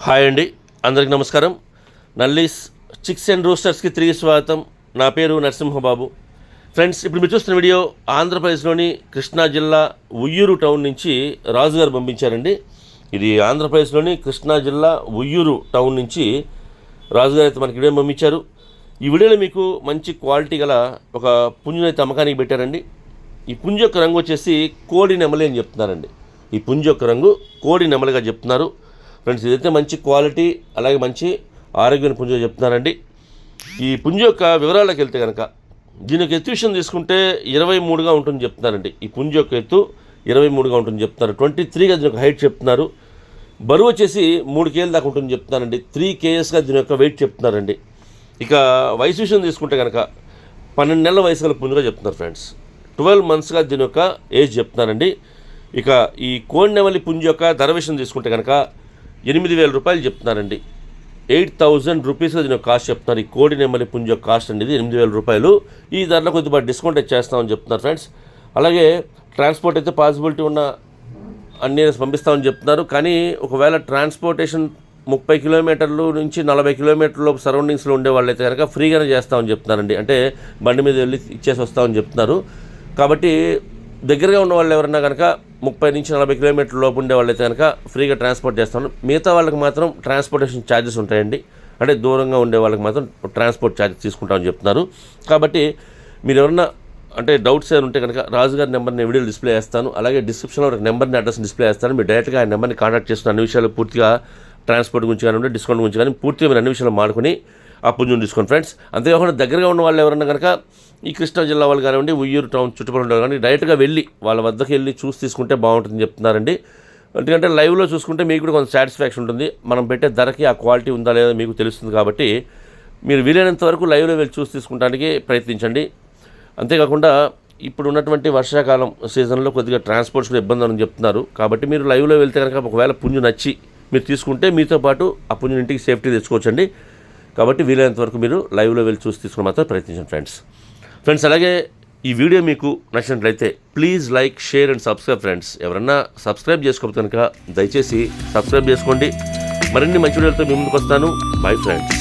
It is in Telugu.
హాయ్ అండి, అందరికి నమస్కారం. నల్లీస్ చిక్స్ అండ్ రోస్టర్స్కి తిరిగి స్వాగతం. నా పేరు నరసింహబాబు. ఫ్రెండ్స్, ఇప్పుడు మీరు చూస్తున్న వీడియో ఆంధ్రప్రదేశ్లోని కృష్ణా జిల్లా ఉయ్యూరు టౌన్ నుంచి రాజుగారు పంపించారండి. ఇది ఆంధ్రప్రదేశ్లోని కృష్ణా జిల్లా ఉయ్యూరు టౌన్ నుంచి రాజుగారు అయితే మనకి వీడియో పంపించారు. ఈ వీడియోలో మీకు మంచి క్వాలిటీ గల ఒక పుంజుని అయితే అమ్మకానికి పెట్టారండి. ఈ పుంజు యొక్క రంగు వచ్చేసి కోడి నెమలి అని చెప్తున్నారండి. ఈ పుంజు యొక్క రంగు కోడి నెమలిగా చెప్తున్నారు. ఫ్రెండ్స్, ఇదైతే మంచి క్వాలిటీ, అలాగే మంచి ఆరోగ్యమైన పుంజు చెప్తున్నారండి. ఈ పుంజు యొక్క వివరాలకు వెళ్తే కనుక దీని యొక్క ఎత్తు విషయం తీసుకుంటే 23గా ఉంటుంది చెప్తున్నారండి. ఈ పుంజు యొక్క ఎత్తు 23గా ఉంటుంది చెప్తున్నారు. 23గా దీని యొక్క హైట్ చెప్తున్నారు. బరువు వచ్చేసి 3 కేజీల దాకా ఉంటుంది చెప్తున్నారండి. 3 kgsగా దీని యొక్క వెయిట్ చెప్తున్నారండి. ఇక వయసు విషయం తీసుకుంటే కనుక 12 నెలల వయసు గల పుంజుగా చెప్తున్నారు. ఫ్రెండ్స్, 12 monthsగా దీని యొక్క ఏజ్ చెప్తున్నారండి. ఇక ఈ కోడి నెమలి పుంజు యొక్క ధర విషయం తీసుకుంటే కనుక 8,000 రూపాయలు చెప్తున్నారండి. 8,000 రూపీస్గా దీని యొక్క కాస్ట్ చెప్తున్నారు. ఈ కోడి నెమలి పుంజు యొక్క కాస్ట్ అనేది 8,000 రూపాయలు. ఈ ధరలో కొద్దిగా డిస్కౌంట్ అయితే చేస్తామని చెప్తున్నారు. ఫ్రెండ్స్, అలాగే ట్రాన్స్పోర్ట్ అయితే పాసిబిలిటీ ఉన్న అన్ని పంపిస్తామని చెప్తున్నారు. కానీ ఒకవేళ ట్రాన్స్పోర్టేషన్ 30 కిలోమీటర్లు నుంచి 40 కిలోమీటర్ల సరౌండింగ్స్లో ఉండే వాళ్ళైతే కనుక ఫ్రీగానే చేస్తామని చెప్తున్నారండి. అంటే బండి మీద వెళ్ళి ఇచ్చేసి వస్తామని చెప్తున్నారు. కాబట్టి దగ్గరగా ఉన్న వాళ్ళు ఎవరన్నా కనుక 30 నుంచి 40 కిలోమీటర్ల లోపు ఉండే వాళ్ళైతే కనుక ఫ్రీగా ట్రాన్స్పోర్ట్ చేస్తాను. మిగతా వాళ్ళకి మాత్రం ట్రాన్స్పోర్టేషన్ ఛార్జెస్ ఉంటాయండి. అంటే దూరంగా ఉండే వాళ్ళకి మాత్రం ట్రాన్స్పోర్ట్ ఛార్జెస్ తీసుకుంటామని చెప్తున్నారు. కాబట్టి మీరు ఎవరన్నా అంటే డౌట్స్ ఏమైనా ఉంటే కనుక రాజుగారి నెంబర్ని వీడియోలో డిస్ప్లే చేస్తాను. అలాగే డిస్క్రిప్షన్లో ఒక నెంబర్ని అడ్రస్ డిస్ప్లే చేస్తాను. మీరు డైరెక్ట్గా ఆ నెంబర్ని కాంటాక్ట్ చేస్తున్న అన్ని విషయాలు పూర్తిగా ట్రాన్స్పోర్ట్ గురించి కానీ డిస్కౌంట్ గురించి కానీ పూర్తిగా మీరు అన్ని విషయాలు మాడుకొని ఆ పుంజుని తీసుకోండి. ఫ్రెండ్స్, అంతేకాకుండా దగ్గరగా ఉన్న వాళ్ళు ఎవరన్నా కనుక ఈ కృష్ణా జిల్లా వాళ్ళు కానివ్వండి, ఉయ్యూరు టౌన్ చుట్టుపక్కల ఉండే కానీ డైరెక్ట్గా వెళ్ళి వాళ్ళ వద్దకు వెళ్ళి చూసి తీసుకుంటే బాగుంటుందని చెప్తున్నారండి. ఎందుకంటే లైవ్లో చూసుకుంటే మీకు కూడా కొంచెం సాటిస్ఫాక్షన్ ఉంటుంది. మనం పెట్టే ధరకి ఆ క్వాలిటీ ఉందా లేదా మీకు తెలుస్తుంది. కాబట్టి మీరు వీలైనంత వరకు లైవ్లో వెళ్ళి చూసి తీసుకుంటానికి ప్రయత్నించండి. అంతేకాకుండా ఇప్పుడు ఉన్నటువంటి వర్షాకాలం సీజన్లో కొద్దిగా ట్రాన్స్పోర్ట్స్ కూడా ఇబ్బంది అని చెప్తున్నారు. కాబట్టి మీరు లైవ్లో వెళ్తే కనుక ఒకవేళ పుంజు నచ్చి మీరు తీసుకుంటే మీతో పాటు ఆ పుంజుని ఇంటికి సేఫ్టీ తెచ్చుకోవచ్చండి. కాబట్టి వీలైనంత వరకు మీరు లైవ్లో వెళ్ళి చూసి తీసుకుని మాత్రం ప్రయత్నించండి. ఫ్రెండ్స్, అలాగే ఈ వీడియో మీకు నచ్చినట్లయితే please like, share and subscribe. Friends, ఎవరన్నా సబ్స్క్రైబ్ చేసుకోకపోతే కనుక దయచేసి సబ్స్క్రైబ్ చేసుకోండి. మరిన్ని మంచి వీడియోలతో మీ ముందుకు వస్తాను. Bye friends.